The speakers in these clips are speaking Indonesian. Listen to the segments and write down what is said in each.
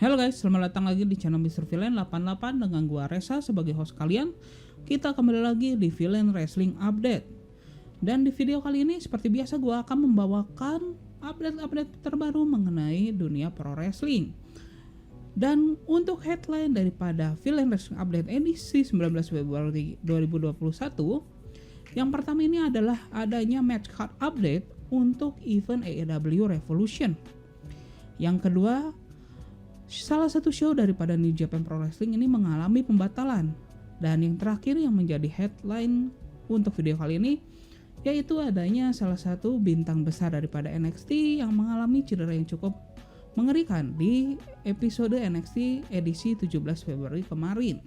Halo guys, selamat datang lagi di channel Mr. Villain 88 dengan gua Reza sebagai host kalian. Kita kembali lagi di Villain Wrestling Update. Dan di video kali ini seperti biasa gua akan membawakan update-update terbaru mengenai dunia pro wrestling. Dan untuk headline daripada Villain Wrestling Update edisi 19 Februari 2021, yang pertama ini adalah adanya match card update untuk event AEW Revolution. Yang kedua, salah satu show daripada New Japan Pro Wrestling ini mengalami pembatalan. Dan yang terakhir yang menjadi headline untuk video kali ini, yaitu adanya salah satu bintang besar daripada NXT yang mengalami cedera yang cukup mengerikan di episode NXT edisi 17 Februari kemarin.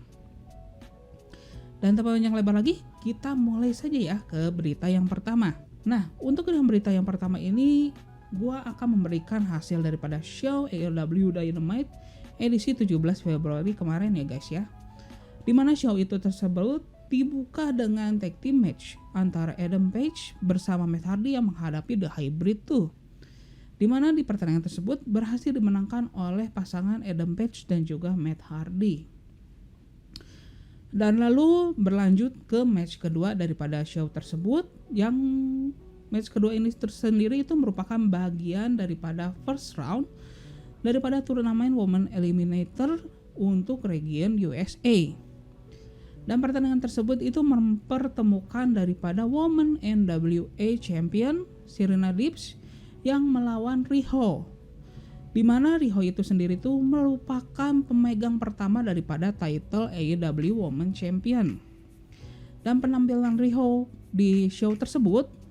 Dan tanpa banyak lebar lagi, kita mulai saja ya ke berita yang pertama. Nah, untuk yang berita yang pertama ini, gua akan memberikan hasil daripada show AEW Dynamite edisi 17 Februari kemarin ya guys ya. Dimana show itu tersebut dibuka dengan tag team match antara Adam Page bersama Matt Hardy yang menghadapi The Hybrid tuh. Dimana di pertandingan tersebut berhasil dimenangkan oleh pasangan Adam Page dan juga Matt Hardy. Dan lalu berlanjut ke match kedua daripada show tersebut, yang match kedua ini tersendiri itu merupakan bagian daripada first round daripada turnamen Women Eliminator untuk region USA. Dan pertandingan tersebut itu mempertemukan daripada Women NWA Champion Serena Deebs yang melawan Riho. Di mana Riho itu sendiri itu merupakan pemegang pertama daripada title AEW Women Champion. Dan penampilan Riho di show tersebut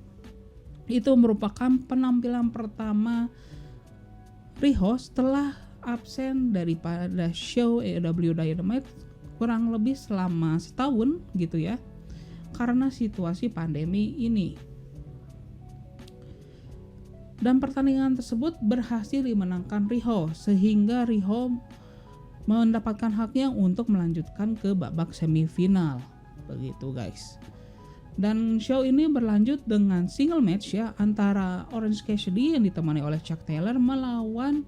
itu merupakan penampilan pertama Riho setelah absen daripada show AEW Dynamite kurang lebih selama setahun gitu ya, karena situasi pandemi ini. Dan pertandingan tersebut berhasil dimenangkan Riho, sehingga Riho mendapatkan haknya untuk melanjutkan ke babak semifinal. Begitu guys. Dan show ini berlanjut dengan single match ya antara Orange Cassidy yang ditemani oleh Chuck Taylor melawan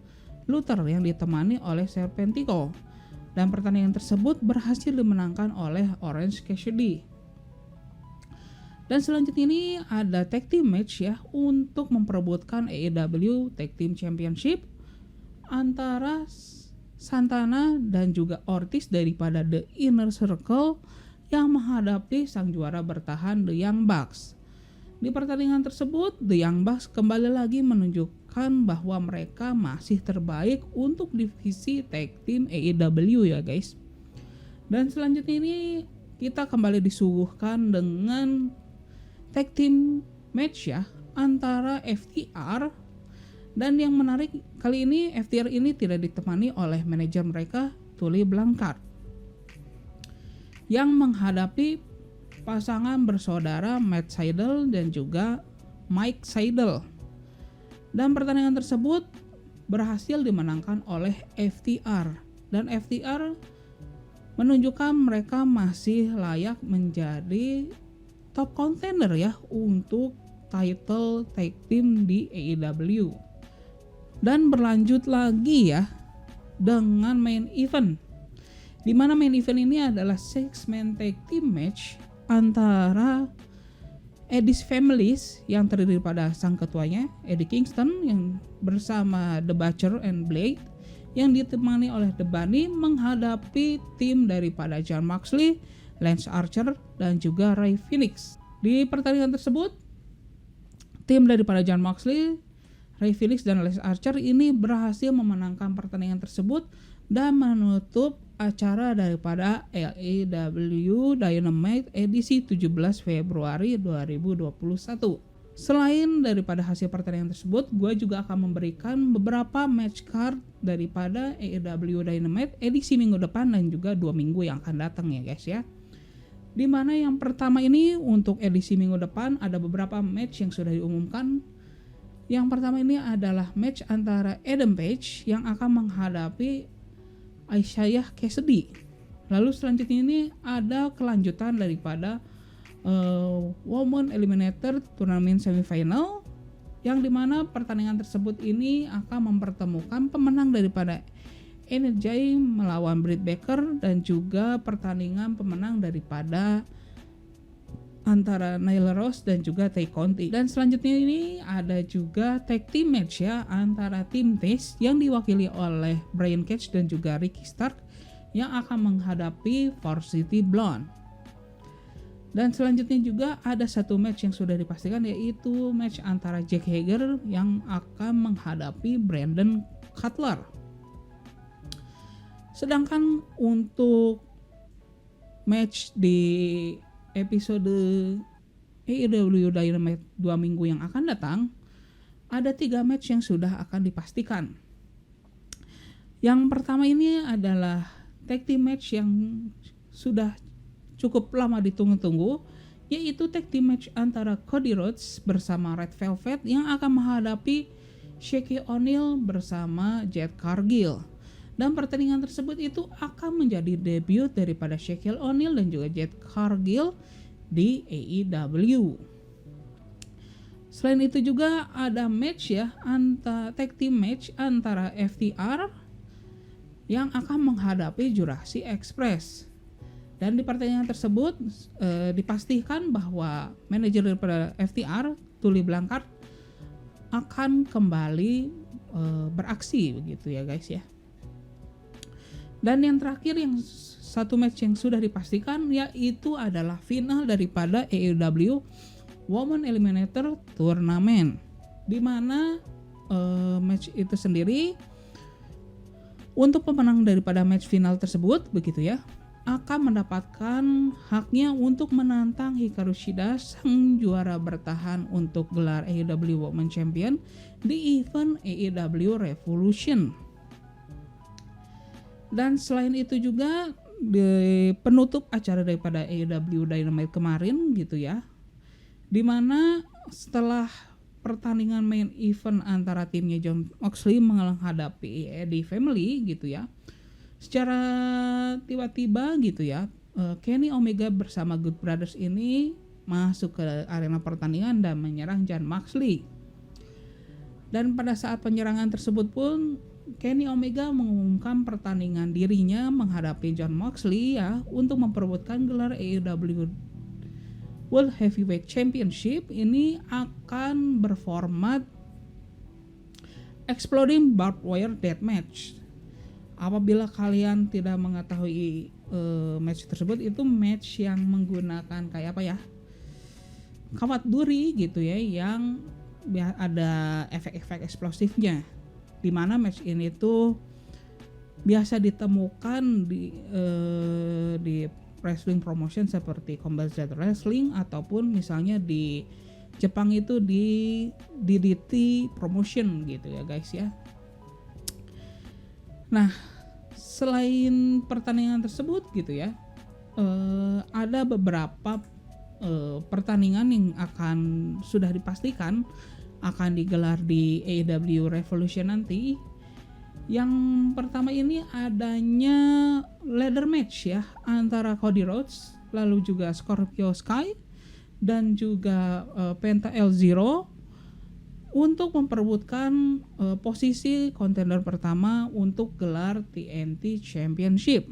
Luther yang ditemani oleh Serpentico. Dan pertandingan tersebut berhasil dimenangkan oleh Orange Cassidy. Dan selanjutnya ini ada tag team match ya untuk memperebutkan AEW Tag Team Championship antara Santana dan juga Ortiz daripada The Inner Circle yang menghadapi sang juara bertahan The Young Bucks. Di pertandingan tersebut, The Young Bucks kembali lagi menunjukkan bahwa mereka masih terbaik untuk divisi tag team AEW ya guys. Dan selanjutnya ini kita kembali disuguhkan dengan tag team match ya antara FTR, dan yang menarik kali ini FTR ini tidak ditemani oleh manajer mereka Tully Blanchard yang menghadapi pasangan bersaudara Matt Sydal dan juga Mike Sydal. Dan pertandingan tersebut berhasil dimenangkan oleh FTR, dan FTR menunjukkan mereka masih layak menjadi top contender ya untuk title tag team di AEW. Dan berlanjut lagi ya dengan main event, di mana main event ini adalah 6-man tag team match antara Eddie's Families yang terdiri pada sang ketuanya Eddie Kingston yang bersama The Butcher and Blade yang ditemani oleh The Bunny menghadapi tim daripada Jon Moxley, Lance Archer dan juga Rey Fenix. Di pertandingan tersebut, tim daripada Jon Moxley, Rey Fenix dan Lance Archer ini berhasil memenangkan pertandingan tersebut dan menutup acara daripada AEW Dynamite edisi 17 Februari 2021. Selain daripada hasil pertandingan tersebut, gue juga akan memberikan beberapa match card daripada AEW Dynamite edisi minggu depan dan juga 2 minggu yang akan datang ya guys ya. Dimana yang pertama ini untuk edisi minggu depan ada beberapa match yang sudah diumumkan. Yang pertama ini adalah match antara Adam Page yang akan menghadapi Isaiah Cassidy. Lalu selanjutnya ini ada kelanjutan daripada Women Eliminator Turnamen Semifinal, yang dimana pertandingan tersebut ini akan mempertemukan pemenang daripada Energy melawan Britt Baker, dan juga pertandingan pemenang daripada antara Nyla Rose dan juga Tay Conti. Dan selanjutnya ini ada juga tag team match ya antara tim Test yang diwakili oleh Brian Cage dan juga Ricky Stark yang akan menghadapi Varsity Blonde. Dan selanjutnya juga ada satu match yang sudah dipastikan, yaitu match antara Jack Hager yang akan menghadapi Brandon Cutler. Sedangkan untuk match di episode AEW Dynamite 2 minggu yang akan datang, ada 3 match yang sudah akan dipastikan. Yang pertama ini adalah tag team match yang sudah cukup lama ditunggu-tunggu, yaitu tag team match antara Cody Rhodes bersama Red Velvet yang akan menghadapi Shaquille O'Neal bersama Jade Cargill. Dan pertandingan tersebut itu akan menjadi debut daripada Shaquille O'Neal dan juga Jade Cargill di AEW. Selain itu juga ada match ya, tag team match antara FTR yang akan menghadapi Jurassic Express. Dan di pertandingan tersebut dipastikan bahwa manajer daripada FTR, Tully Blanchard, akan kembali beraksi begitu ya guys ya. Dan yang terakhir, yang satu match yang sudah dipastikan, yaitu adalah final daripada AEW Women Eliminator Tournament, di mana match itu sendiri untuk pemenang daripada match final tersebut begitu ya akan mendapatkan haknya untuk menantang Hikaru Shida, sang juara bertahan untuk gelar AEW Women Champion di event AEW Revolution. Dan selain itu juga di penutup acara daripada AEW Dynamite kemarin gitu ya, dimana setelah pertandingan main event antara timnya Jon Moxley menghadapi Eddie Family gitu ya, secara tiba-tiba gitu ya, Kenny Omega bersama Good Brothers ini masuk ke arena pertandingan dan menyerang Jon Moxley. Dan pada saat penyerangan tersebut pun Kenny Omega mengumumkan pertandingan dirinya menghadapi Jon Moxley ya untuk memperebutkan gelar AEW World Heavyweight Championship. Ini akan berformat Exploding Barbed Wire Deathmatch. Apabila kalian tidak mengetahui match tersebut, itu match yang menggunakan kayak apa ya, kawat duri gitu ya, yang ada efek-efek eksplosifnya, di mana match ini tuh biasa ditemukan di wrestling promotion seperti Combat Wrestling ataupun misalnya di Jepang itu di DDT promotion gitu ya guys ya. Nah, selain pertandingan tersebut gitu ya, ada beberapa pertandingan yang akan sudah dipastikan akan digelar di AEW Revolution nanti. Yang pertama ini adanya ladder match ya antara Cody Rhodes, lalu juga Scorpio Sky dan juga Penta El Zero untuk memperebutkan posisi kontender pertama untuk gelar TNT Championship.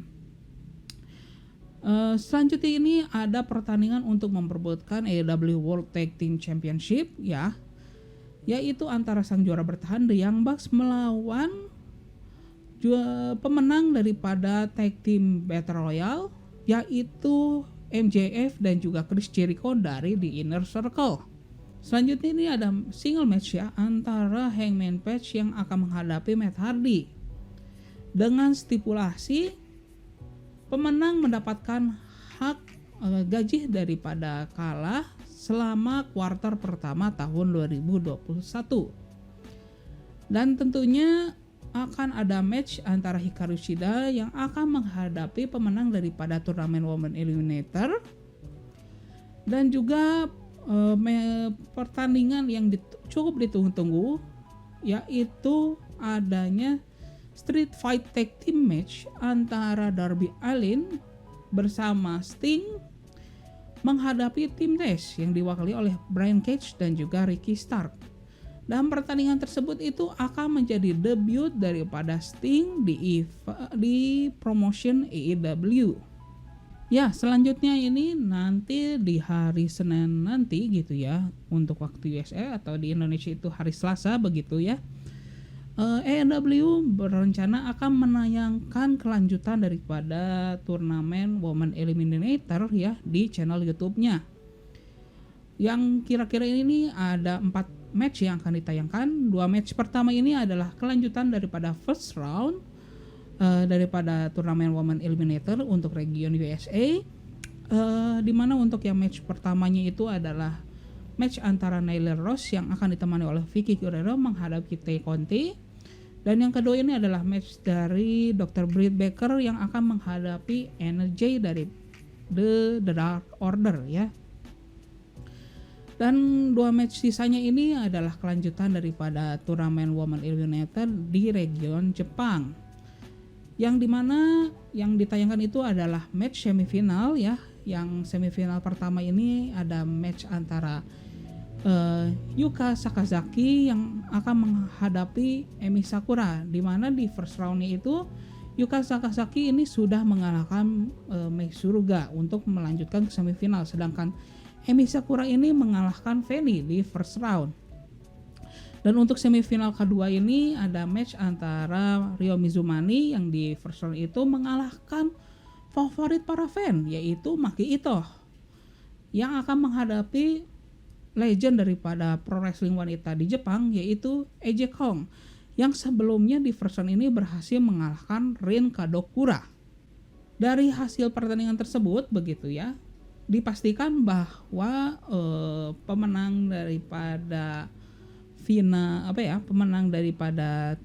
Selanjutnya ini ada pertandingan untuk memperebutkan AEW World Tag Team Championship ya, yaitu antara sang juara bertahan The Young Bucks melawan pemenang daripada Tag Team Battle Royale, yaitu MJF dan juga Chris Jericho dari The Inner Circle. Selanjutnya ini ada single match ya antara Hangman Page yang akan menghadapi Matt Hardy, dengan stipulasi pemenang mendapatkan hak gaji daripada kalah selama kuartal pertama tahun 2021. Dan tentunya akan ada match antara Hikaru Shida yang akan menghadapi pemenang daripada turnamen Women Eliminator, dan juga pertandingan yang cukup ditunggu-tunggu, yaitu adanya Street Fight Tag Team match antara Darby Allin bersama Sting menghadapi tim Test yang diwakili oleh Brian Cage dan juga Ricky Stark. Dan pertandingan tersebut itu akan menjadi debut daripada Sting di promotion AEW. Ya, selanjutnya ini nanti di hari Senin nanti gitu ya, untuk waktu USA atau di Indonesia itu hari Selasa begitu ya. AEW berencana akan menayangkan kelanjutan daripada turnamen Women Eliminator ya di channel YouTube-nya. Yang kira-kira ini ada 4 match yang akan ditayangkan. 2 match pertama ini adalah kelanjutan daripada first round daripada turnamen Women Eliminator untuk region USA. Dimana untuk yang match pertamanya itu adalah match antara Nyla Rose yang akan ditemani oleh Vicky Guerrero menghadapi Tay Conti. Dan yang kedua ini adalah match dari Dr. Britt Baker yang akan menghadapi NJ dari The Dark Order ya. Dan 2 match sisanya ini adalah kelanjutan daripada turnamen Women Eliminator di region Jepang. Yang dimana yang ditayangkan itu adalah match semifinal ya. Yang semifinal pertama ini ada match antara Yuka Sakazaki yang akan menghadapi Emi Sakura, di mana di first roundnya itu Yuka Sakazaki ini sudah mengalahkan Mei Suruga untuk melanjutkan ke semifinal, sedangkan Emi Sakura ini mengalahkan Feni di first round. Dan untuk semifinal kedua ini ada match antara Ryo Mizumani yang di first round itu mengalahkan favorit para fan yaitu Maki Ito yang akan menghadapi legend daripada pro wrestling wanita di Jepang yaitu AJ Kong yang sebelumnya di first round ini berhasil mengalahkan Rin Kadokura. Dari hasil pertandingan tersebut begitu ya, dipastikan bahwa pemenang daripada pemenang daripada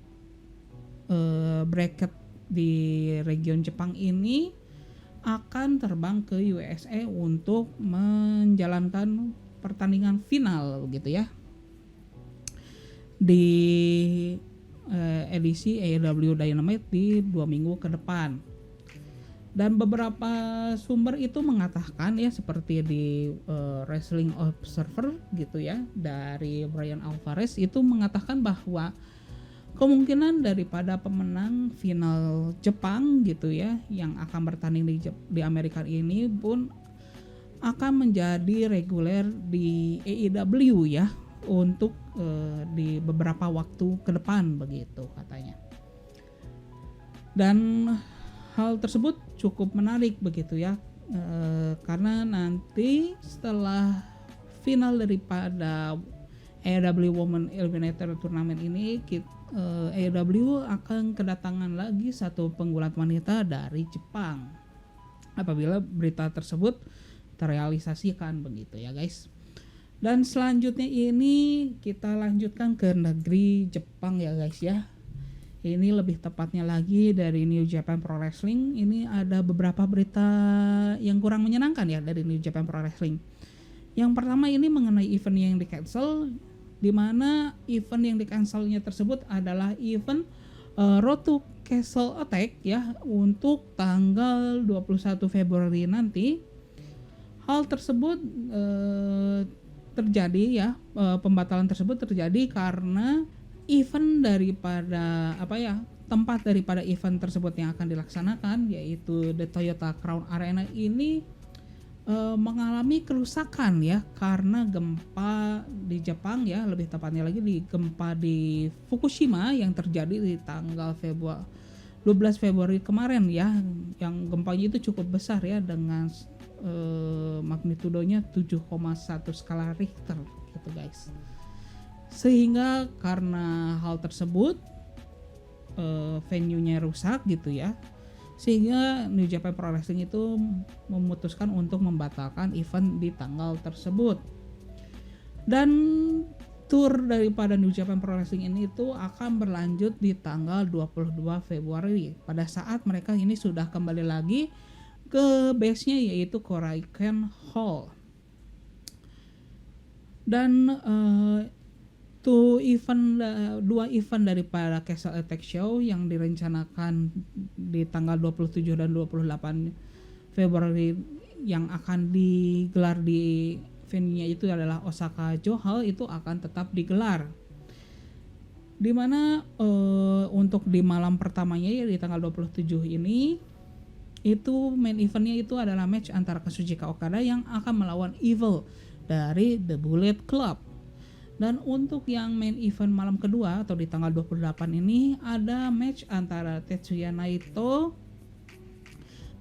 bracket di region Jepang ini akan terbang ke USA untuk menjalankan pertandingan final gitu ya di edisi AEW Dynamite di 2 minggu ke depan. Dan beberapa sumber itu mengatakan ya, seperti di Wrestling Observer gitu ya, dari Brian Alvarez itu mengatakan bahwa kemungkinan daripada pemenang final Jepang gitu ya yang akan bertanding di Amerika ini pun akan menjadi reguler di AEW ya untuk di beberapa waktu ke depan begitu katanya. Dan hal tersebut cukup menarik begitu ya, karena nanti setelah final daripada AEW Women Eliminator Tournament ini AEW akan kedatangan lagi satu penggulat wanita dari Jepang apabila berita tersebut terrealisasikan begitu ya guys. Dan selanjutnya ini kita lanjutkan ke negeri Jepang ya guys ya. Ini lebih tepatnya lagi dari New Japan Pro Wrestling. Ini ada beberapa berita yang kurang menyenangkan ya dari New Japan Pro Wrestling. Yang pertama ini mengenai event yang di cancel, di mana event yang di cancelnya tersebut adalah event Road to Castle Attack ya untuk tanggal 21 Februari nanti. Hal tersebut terjadi ya, pembatalan tersebut terjadi karena event daripada tempat daripada event tersebut yang akan dilaksanakan yaitu the Toyota Crown Arena ini mengalami kerusakan ya karena gempa di Jepang ya, lebih tepatnya lagi di gempa di Fukushima yang terjadi di tanggal 12 Februari kemarin ya, yang gempanya itu cukup besar ya dengan magnitudonya 7,1 skala Richter gitu guys. Sehingga karena hal tersebut venue-nya rusak gitu ya, sehingga New Japan Pro Wrestling itu memutuskan untuk membatalkan event di tanggal tersebut. Dan tour daripada New Japan Pro Wrestling ini itu akan berlanjut di tanggal 22 Februari pada saat mereka ini sudah kembali lagi ke base-nya yaitu Korakuen Hall. Dan dua event daripada Castle Attack Show yang direncanakan di tanggal 27 dan 28 Februari yang akan digelar di venue-nya itu adalah Osaka Joe Hall, itu akan tetap digelar. Dimana untuk di malam pertamanya ya di tanggal 27 ini itu main eventnya itu adalah match antara Kazuchika Okada yang akan melawan Evil dari The Bullet Club. Dan untuk yang main event malam kedua atau di tanggal 28 ini ada match antara Tetsuya Naito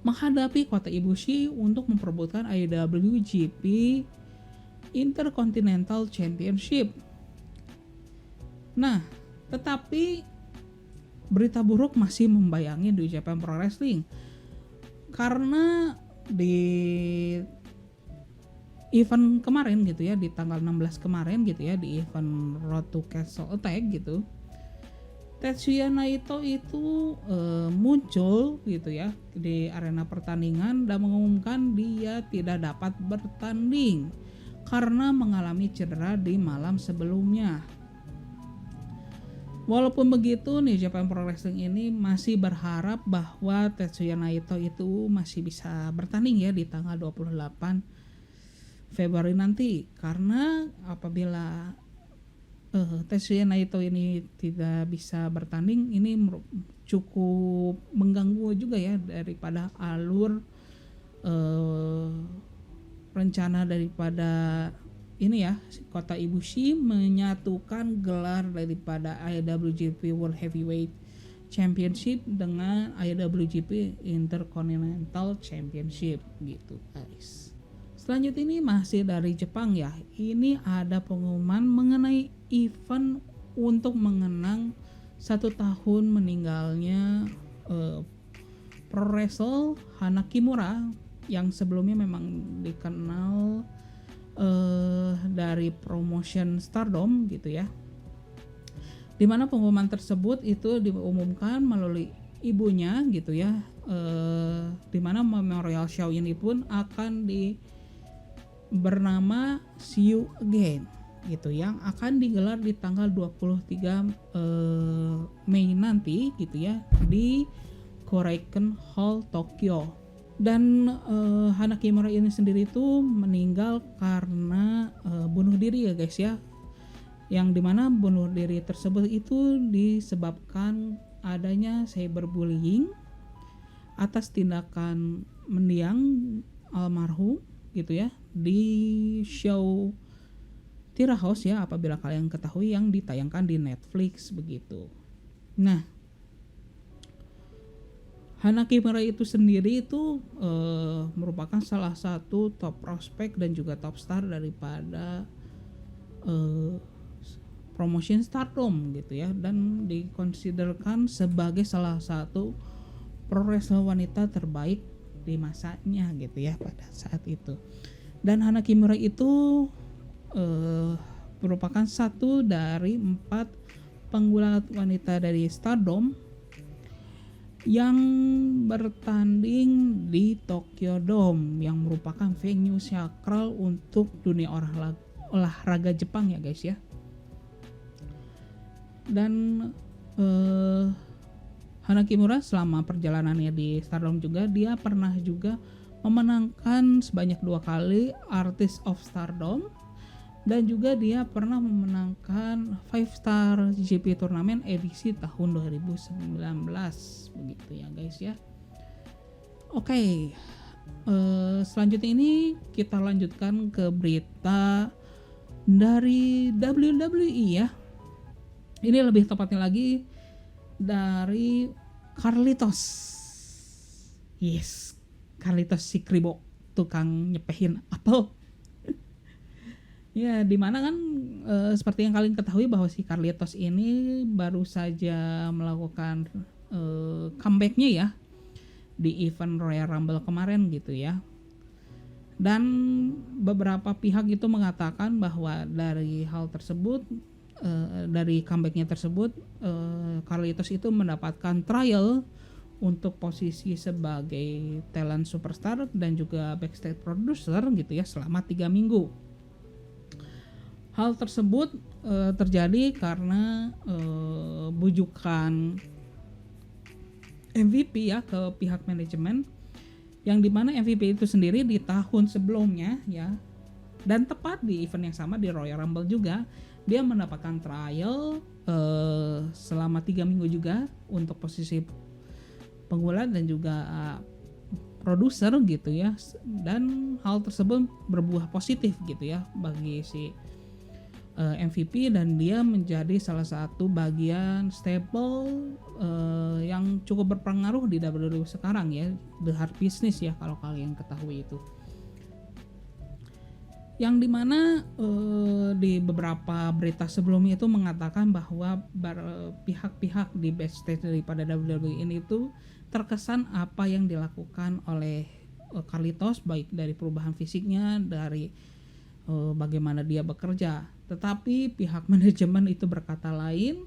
menghadapi Kota Ibushi untuk memperebutkan IWGP Intercontinental Championship. Nah, tetapi berita buruk masih membayangi New Japan Pro Wrestling karena di event kemarin gitu ya, di tanggal 16 kemarin gitu ya, di event Road to Castle Attack gitu, Tetsuya Naito itu muncul gitu ya di arena pertandingan dan mengumumkan dia tidak dapat bertanding karena mengalami cedera di malam sebelumnya. Walaupun begitu, New Japan Pro Wrestling ini masih berharap bahwa Tetsuya Naito itu masih bisa bertanding ya di tanggal 28 Februari nanti, karena apabila Tetsuya Naito ini tidak bisa bertanding, ini cukup mengganggu juga ya daripada alur rencana daripada ini ya, Kota Ibushi menyatukan gelar daripada IWGP World Heavyweight Championship dengan IWGP Intercontinental Championship gitu guys. Selanjutnya ini masih dari Jepang ya. Ini ada pengumuman mengenai event untuk mengenang 1 tahun meninggalnya pro wrestler Hana Kimura yang sebelumnya memang dikenal dari promotion Stardom gitu ya. Dimana pengumuman tersebut itu diumumkan melalui ibunya gitu ya. Dimana memorial show ini pun akan bernama See You Again gitu yang akan digelar di tanggal 23 Mei nanti gitu ya di Korakuen Hall Tokyo. Dan Hana Kimura ini sendiri itu meninggal karena bunuh diri ya guys ya, yang dimana bunuh diri tersebut itu disebabkan adanya cyberbullying atas tindakan mendiang almarhum gitu ya di show Tira House ya, apabila kalian ketahui, yang ditayangkan di Netflix begitu. Nah, Hana Kimura itu sendiri itu merupakan salah satu top prospek dan juga top star daripada promotion Stardom gitu ya, dan dikonsiderkan sebagai salah satu pro wrestler wanita terbaik di masanya gitu ya pada saat itu. Dan Hana Kimura itu merupakan satu dari 4 penggulat wanita dari Stardom yang bertanding di Tokyo Dome yang merupakan venue sakral untuk dunia olahraga Jepang ya guys ya. Dan Hana Kimura selama perjalanannya di Stardom juga dia pernah juga memenangkan sebanyak 2 kali Artist of Stardom, dan juga dia pernah memenangkan 5-star GP turnamen edisi tahun 2019 begitu ya guys ya. Oke, selanjutnya ini kita lanjutkan ke berita dari WWE ya. Ini lebih tepatnya lagi dari Carlitos. Yes, Carlitos si Kribo, tukang nyepehin apel. Ya, dimana kan seperti yang kalian ketahui bahwa si Carlitos ini baru saja melakukan comebacknya ya di event Royal Rumble kemarin gitu ya. Dan beberapa pihak itu mengatakan bahwa dari hal tersebut, dari comebacknya tersebut, Carlitos itu mendapatkan trial untuk posisi sebagai talent superstar dan juga backstage producer gitu ya selama 3 minggu. Hal tersebut terjadi karena bujukan MVP ya ke pihak manajemen, yang dimana MVP itu sendiri di tahun sebelumnya ya, dan tepat di event yang sama di Royal Rumble juga, dia mendapatkan trial selama 3 minggu juga untuk posisi penggulat dan juga produser gitu ya, dan hal tersebut berbuah positif gitu ya bagi si MVP, dan dia menjadi salah satu bagian staple yang cukup berpengaruh di WWE sekarang ya, The Hurt Business ya kalau kalian ketahui itu. Yang dimana di beberapa berita sebelumnya itu mengatakan bahwa pihak-pihak di backstage daripada WWE ini itu terkesan apa yang dilakukan oleh Carlitos, baik dari perubahan fisiknya, dari bagaimana dia bekerja, tetapi pihak manajemen itu berkata lain.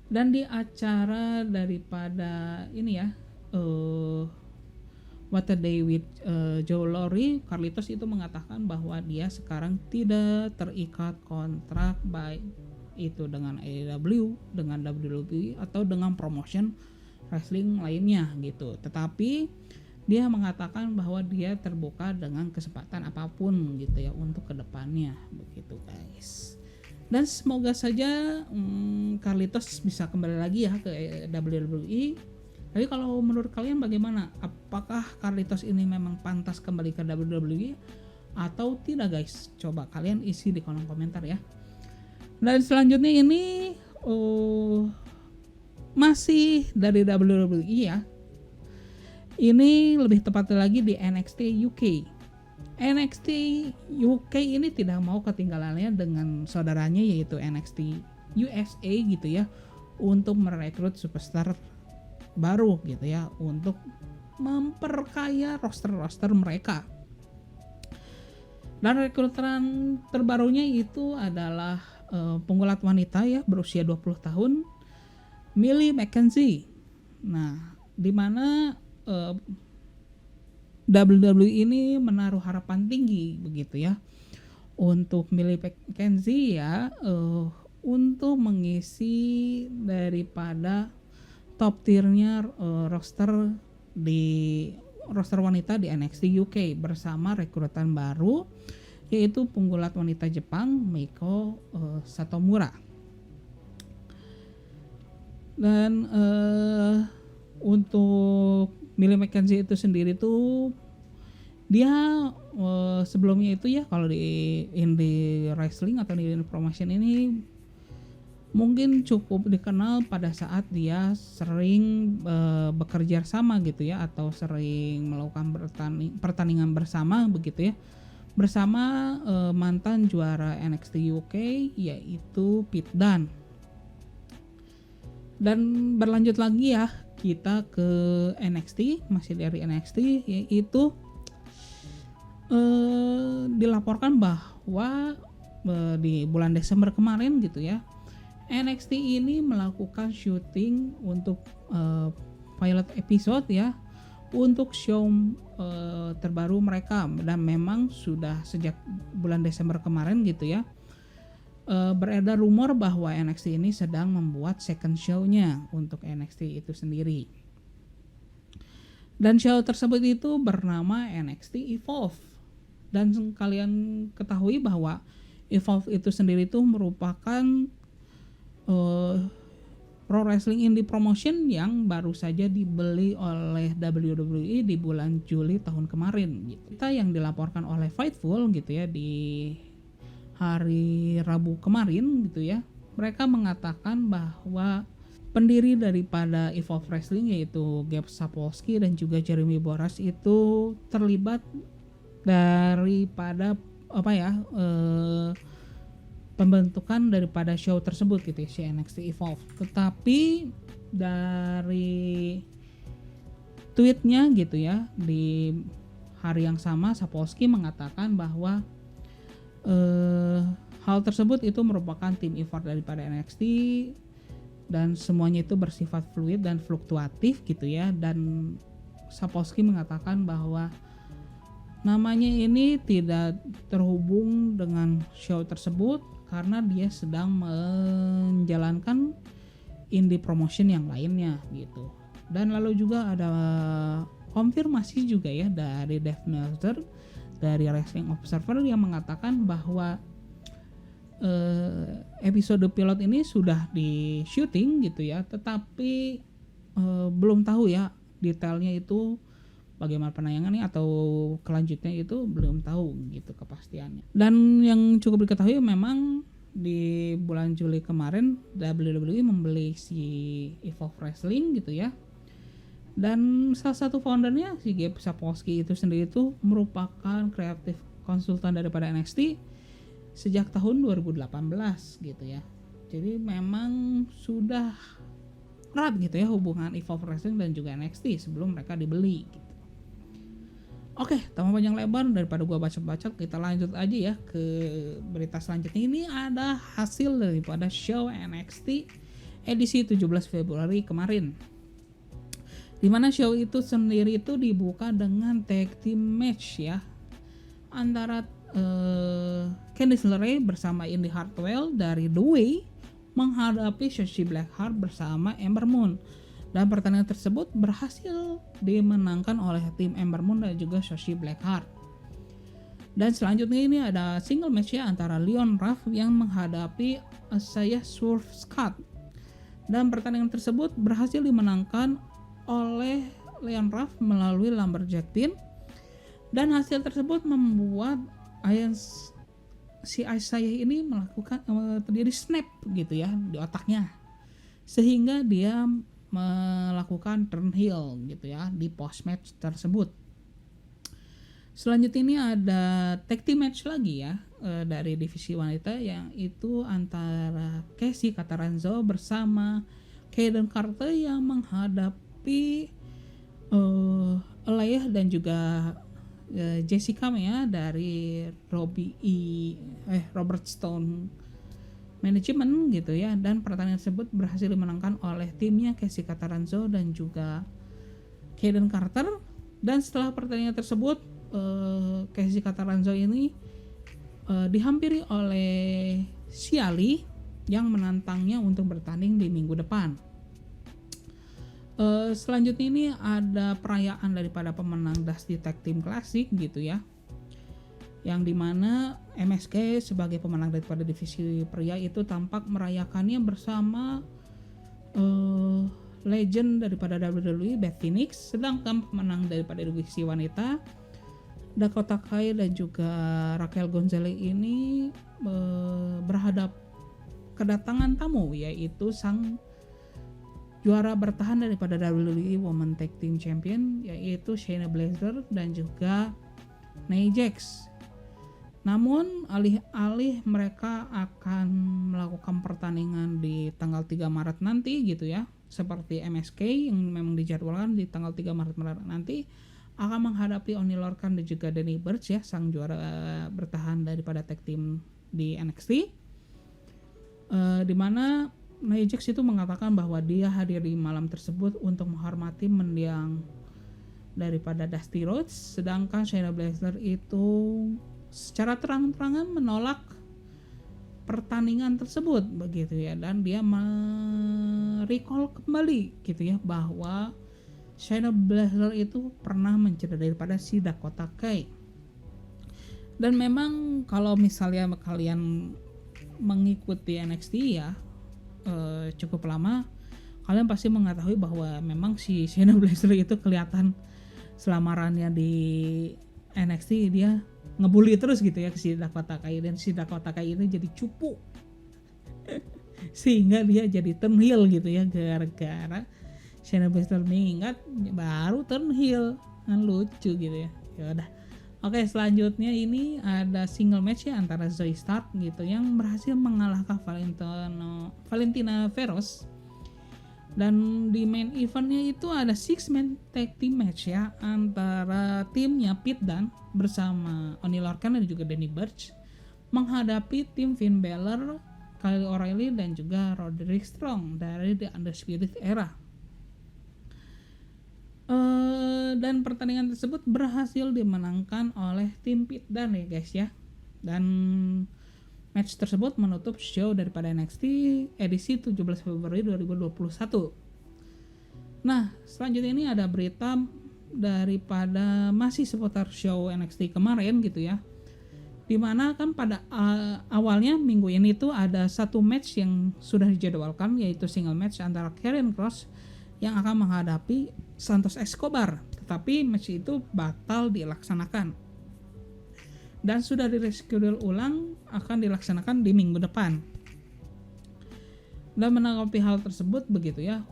Dan di acara daripada ini ya, What a Day with Joe Laurie, Carlitos itu mengatakan bahwa dia sekarang tidak terikat kontrak baik itu dengan AEW, dengan WWE atau dengan promotion wrestling lainnya gitu. Tetapi dia mengatakan bahwa dia terbuka dengan kesempatan apapun gitu ya untuk kedepannya begitu guys. Dan semoga saja Carlitos bisa kembali lagi ya ke WWE. Tapi kalau menurut kalian bagaimana? Apakah Carlitos ini memang pantas kembali ke WWE atau tidak guys? Coba kalian isi di kolom komentar ya. Dan selanjutnya ini masih dari WWE ya. Ini lebih tepatnya lagi di NXT UK. NXT UK ini tidak mau ketinggalannya dengan saudaranya yaitu NXT USA gitu ya, untuk merekrut superstar baru gitu ya, untuk memperkaya roster mereka. Dan rekrutan terbarunya itu adalah penggulat wanita ya berusia 20 tahun, Millie McKenzie. Nah, di mana WWE ini menaruh harapan tinggi begitu ya untuk Millie McKenzie ya, untuk mengisi daripada top tiernya roster wanita di NXT UK bersama rekrutan baru yaitu penggulat wanita Jepang Meiko Satomura. Dan untuk Millie McKenzie itu sendiri tuh dia sebelumnya itu ya kalau di indie wrestling atau di indie promotion ini mungkin cukup dikenal pada saat dia sering bekerja sama gitu ya, atau sering melakukan pertandingan bersama begitu ya, bersama mantan juara NXT UK yaitu Pete Dunne. Dan berlanjut lagi ya kita ke NXT, masih dari NXT, yaitu dilaporkan bahwa di bulan Desember kemarin gitu ya, NXT ini melakukan syuting untuk pilot episode ya untuk show terbaru mereka, dan memang sudah sejak bulan Desember kemarin gitu ya, beredar rumor bahwa NXT ini sedang membuat second show-nya untuk NXT itu sendiri. Dan show tersebut itu bernama NXT Evolve. Dan kalian ketahui bahwa Evolve itu sendiri itu merupakan pro wrestling indie promotion yang baru saja dibeli oleh WWE di bulan Juli tahun kemarin gitu. Kita yang dilaporkan oleh Fightful gitu ya di hari Rabu kemarin gitu ya, mereka mengatakan bahwa pendiri daripada Evolve Wrestling yaitu Gabe Sapolsky dan juga Jeremy Borash itu terlibat daripada pembentukan daripada show tersebut gitu ya, si NXT Evolve. Tetapi dari tweetnya gitu ya di hari yang sama, Sapolsky mengatakan bahwa hal tersebut itu merupakan tim effort daripada NXT dan semuanya itu bersifat fluid dan fluktuatif gitu ya. Dan Sapolsky mengatakan bahwa namanya ini tidak terhubung dengan show tersebut karena dia sedang menjalankan indie promotion yang lainnya gitu. Dan lalu juga ada konfirmasi juga ya dari Dave Meltzer dari Wrestling Observer yang mengatakan bahwa episode pilot ini sudah di syuting gitu ya, tetapi belum tahu ya detailnya itu bagaimana penayangannya atau kelanjutnya itu belum tahu gitu kepastiannya. Dan yang cukup diketahui memang di bulan Juli kemarin WWE membeli si Evolve Wrestling gitu ya. Dan salah satu foundernya si Gabe Sapolsky itu sendiri itu merupakan kreatif konsultan daripada NXT sejak tahun 2018 gitu ya. Jadi memang sudah erat gitu ya hubungan Evolve Wrestling dan juga NXT sebelum mereka dibeli gitu. Oke, tanpa panjang lebar daripada gua bacot-bacot, kita lanjut aja ya ke berita selanjutnya. Ini ada hasil daripada show NXT edisi 17 Februari kemarin. Dimana show itu sendiri itu dibuka dengan tag team match ya antara Candice LeRae bersama Indi Hartwell dari The Way menghadapi Shotzi Blackheart bersama Ember Moon. Dan pertandingan tersebut berhasil dimenangkan oleh tim Ember Moon dan juga Shotzi Blackheart. Dan selanjutnya ini ada single match ya antara Leon Ruff yang menghadapi Isaiah Swerve Scott. Dan pertandingan tersebut berhasil dimenangkan oleh Leon Ruff melalui Lumberjack Pin. Dan hasil tersebut membuat si Isaiah ini melakukan terjadi snap gitu ya di otaknya. Sehingga dia melakukan turn heel gitu ya di post match tersebut. Selanjutnya ini ada tag team match lagi ya dari divisi wanita yang itu antara Casey Catanzaro bersama Kayden Carter yang menghadapi Aliyah dan juga Jessica Mea dari Robert Stone Management gitu ya. Dan pertandingan tersebut berhasil dimenangkan oleh timnya Casey Catanzaro dan juga Kayden Carter. Dan setelah pertandingan tersebut Casey Catanzaro ini dihampiri oleh Ciali yang menantangnya untuk bertanding di minggu depan. Selanjutnya ini ada perayaan daripada pemenang Dusty Tag Team Classic gitu ya, yang dimana MSK sebagai pemenang daripada divisi pria itu tampak merayakannya bersama legend daripada WWE Beth Phoenix, sedangkan pemenang daripada divisi wanita Dakota Kai dan juga Raquel Gonzalez ini berhadap kedatangan tamu, yaitu sang juara bertahan daripada WWE Women Tag Team Champion, yaitu Shayna Baszler dan juga Nia Jax. Namun alih-alih mereka akan melakukan pertandingan di tanggal 3 Maret nanti gitu ya, seperti MSK yang memang dijadwalkan di tanggal 3 Maret nanti akan menghadapi Oney Lorcan dan juga Danny Burch ya, sang juara bertahan daripada tag team di NXT. Dimana Nia Jax itu mengatakan bahwa dia hadir di malam tersebut untuk menghormati mendiang daripada Dusty Rhodes, sedangkan Shayna Baszler itu secara terang-terangan menolak pertandingan tersebut begitu ya, dan dia recall kembali gitu ya bahwa Shayna Baszler itu pernah mencederai daripada si Dakota Kai. Dan memang kalau misalnya kalian mengikuti NXT ya cukup lama, kalian pasti mengetahui bahwa memang si Shayna Baszler itu kelihatan selamarannya di NXT dia ngebully terus gitu ya ke si Dakota Kai, dan si Dakota Kai ini jadi cupu sehingga dia jadi turn heel gitu ya, gara-gara Shayna Baszler mengingat baru turn heel, kan lucu gitu ya. Ya udah. Oke, selanjutnya ini ada single match ya antara Zoey Stark gitu yang berhasil mengalahkan Valentina Feroz. Dan di main eventnya itu ada 6-man tag team match ya antara timnya Pete Dunne bersama Oney Lorcan dan juga Danny Burch menghadapi tim Finn Balor, Kyle O'Reilly dan juga Roderick Strong dari The Undisputed Era. Dan pertandingan tersebut berhasil dimenangkan oleh tim Pete Dunne ya guys ya. Dan match tersebut menutup show daripada NXT edisi 17 Februari 2021. Nah, selanjutnya ini ada berita daripada masih seputar show NXT kemarin gitu ya. Dimana kan pada awalnya minggu ini tuh ada satu match yang sudah dijadwalkan, yaitu single match antara Karrion Kross yang akan menghadapi Santos Escobar, tetapi match itu batal dilaksanakan dan sudah direschedule ulang, akan dilaksanakan di minggu depan. Dan menanggapi hal tersebut begitu ya,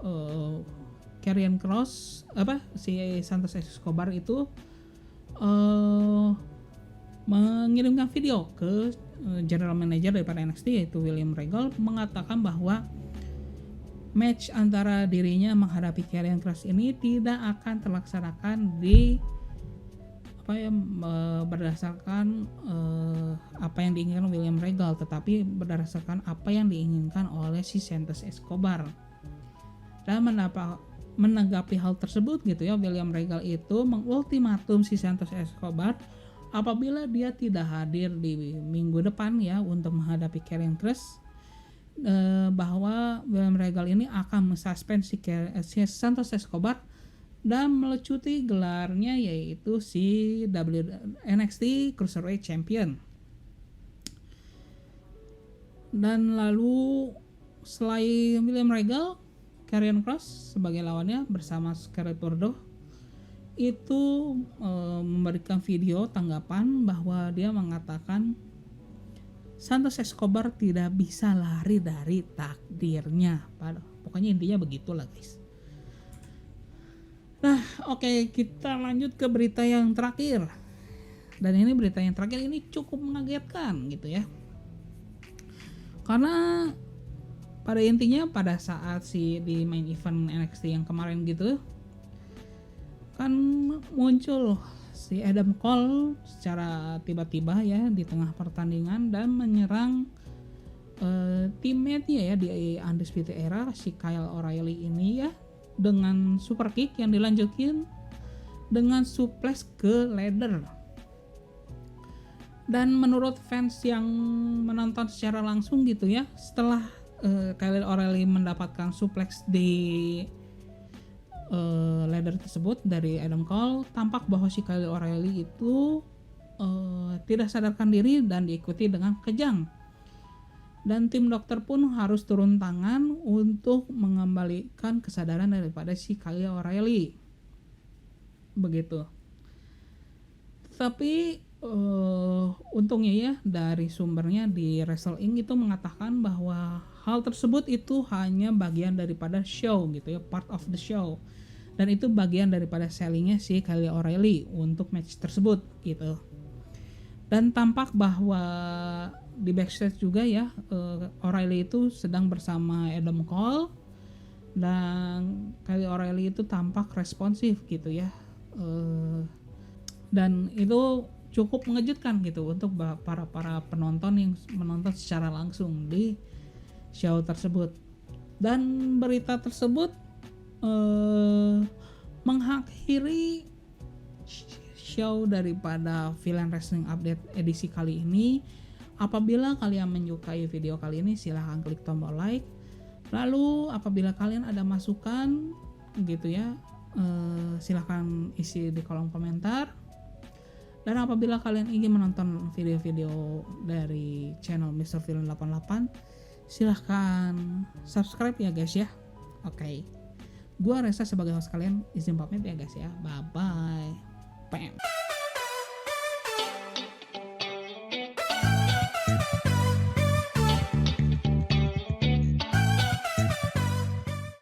Karrion Kross si Santos Escobar itu mengirimkan video ke general manager daripada NXT, yaitu William Regal, mengatakan bahwa match antara dirinya menghadapi Karrion Kross ini tidak akan terlaksanakan berdasarkan apa yang diinginkan William Regal, tetapi berdasarkan apa yang diinginkan oleh si Santos Escobar. Dan menanggapi hal tersebut gitu ya, William Regal itu mengultimatum si Santos Escobar apabila dia tidak hadir di minggu depan ya untuk menghadapi Karrion Kross, bahwa William Regal ini akan mensuspend si Santos Escobar dan melecuti gelarnya, yaitu si NXT Cruiserweight Champion. Dan lalu selain William Regal, Karrion Kross sebagai lawannya bersama Scarlett Bordeaux itu memberikan video tanggapan bahwa dia mengatakan Santos Escobar tidak bisa lari dari takdirnya. Pokoknya intinya begitulah guys. Nah oke, kita lanjut ke berita yang terakhir. Dan ini berita yang terakhir ini cukup mengagetkan gitu ya. Karena pada intinya pada saat di main event NXT yang kemarin gitu kan muncul si Adam Cole secara tiba-tiba ya di tengah pertandingan dan menyerang teammate-nya ya di Undisputed Era, si Kyle O'Reilly ini ya, dengan super kick yang dilanjutin dengan suplex ke ladder. Dan menurut fans yang menonton secara langsung gitu ya, setelah Kyle O'Reilly mendapatkan suplex di ladder tersebut dari Adam Cole, tampak bahwa si Kyle O'Reilly itu tidak sadarkan diri dan diikuti dengan kejang. Dan tim dokter pun harus turun tangan untuk mengembalikan kesadaran daripada si Kyle O'Reilly. Begitu. Tapi untungnya ya dari sumbernya di Wrestle Inc itu mengatakan bahwa hal tersebut itu hanya bagian daripada show gitu ya, part of the show. Dan itu bagian daripada sellingnya si Kyle O'Reilly untuk match tersebut gitu. Dan tampak bahwa di backstage juga ya, O'Reilly itu sedang bersama Adam Cole dan Kyle O'Reilly itu tampak responsif gitu ya. Dan itu cukup mengejutkan gitu untuk para penonton yang menonton secara langsung di show tersebut. Dan berita tersebut mengakhiri show daripada Villain Wrestling Update edisi kali ini. Apabila kalian menyukai video kali ini, silahkan klik tombol like. Lalu apabila kalian ada masukan gitu ya, silahkan isi di kolom komentar. Dan apabila kalian ingin menonton video-video dari channel Mr. Villain 88, silahkan subscribe ya guys ya. Oke. Gua Reza sebagai host kalian izin pamit ya guys ya. Bye bye. Bam.